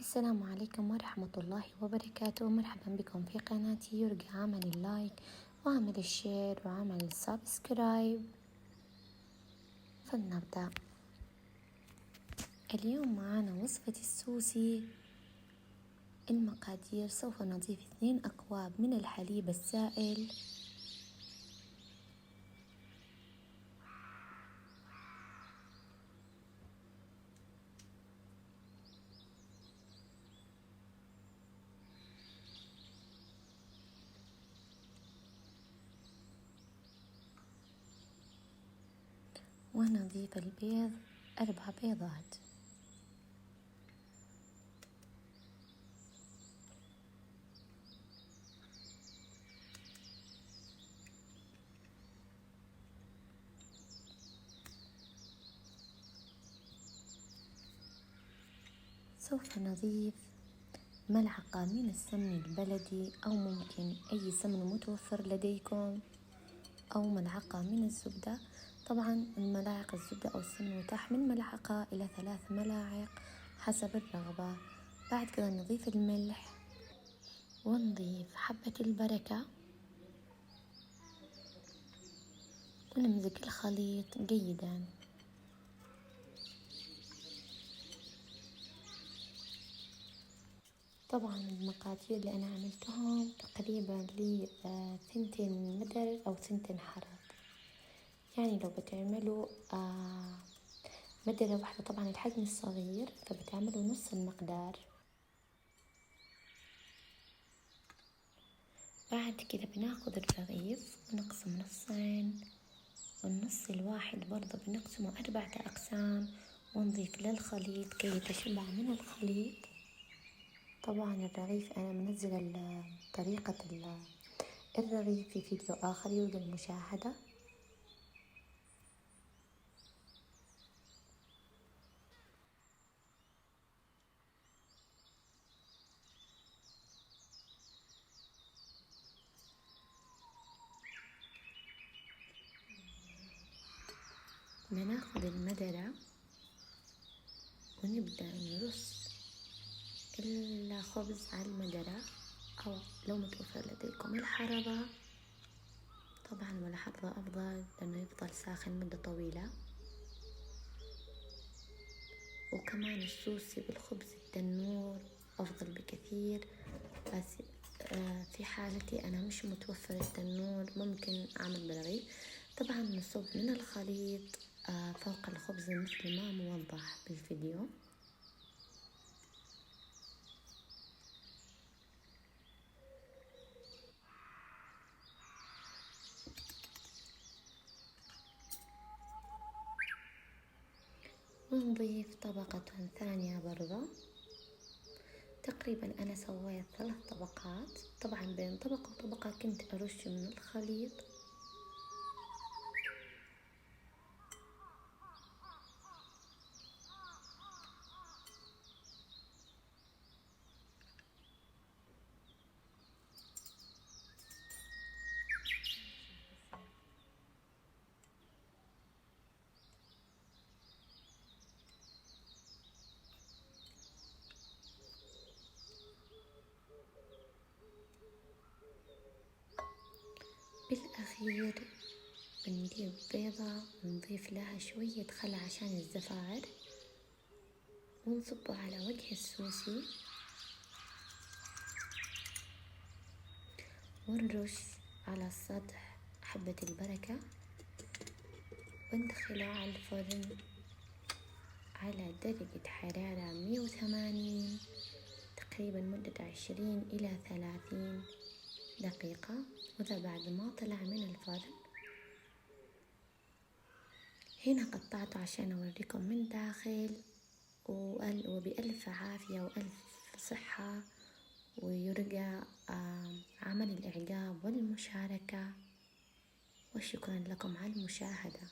السلام عليكم ورحمة الله وبركاته. مرحبا بكم في قناتي. يرجى عمل اللايك وعمل الشير وعمل السبسكرايب. فلنبدأ. اليوم معنا وصفة السوسي. المقادير: سوف نضيف 2 أكواب من الحليب السائل، ونضيف البيض 4 بيضات. سوف نضيف ملعقة من السمن البلدي أو ممكن أي سمن متوفر لديكم، أو ملعقة من الزبدة. طبعا الملاعق الزبدة أو السمن متاح من ملعقة إلى 3 ملاعق حسب الرغبة. بعد كده نضيف الملح ونضيف حبة البركة ونمزج الخليط جيدا. طبعا المقادير اللي أنا عملتهم تقريبا ل2 مدر أو 2 حرب. يعني لو بتعملوا مدرة واحدة طبعا الحجم الصغير فبتعملوا نص المقدار. بعد كده بناخد الرغيف ونقسم نصين، والنص الواحد برضه بنقسمه 4 أقسام ونضيف للخليط كي يتشبع من الخليط. طبعا الرغيف أنا منزل طريقة الرغيف في فيديو آخر يرجى المشاهدة. بناخد المدرة ونبدأ نرص الخبز على المدرة، أو لو متوفر لديكم الحربة طبعا، ولا حربة أفضل لأنه يفضل ساخن مدة طويلة. وكمان السوسي بالخبز التنور أفضل بكثير، بس في حالتي أنا مش متوفر التنور ممكن أعمل بالرغيف. طبعا نصب من الخليط فوق الخبز مثل ما موضح بالفيديو. ونضيف طبقة ثانية برضه. تقريبا أنا سويت 3 طبقات. طبعا بين طبقة وطبقة كنت أرش من الخليط. بالأخير بنجيب بيضة ونضيف لها شوية خل عشان الزفارة ونصبه على وجه السوسي ونرش على السطح حبة البركة وندخله على الفرن على درجة حرارة 180 تقريبا مدة 20 إلى 30 دقيقة. وده بعد ما طلع من الفرن. هنا قطعته عشان أوريكم من داخل، وبألف عافية وألف صحة، ويرجى عمل الإعجاب والمشاركة، وشكرا لكم على المشاهدة.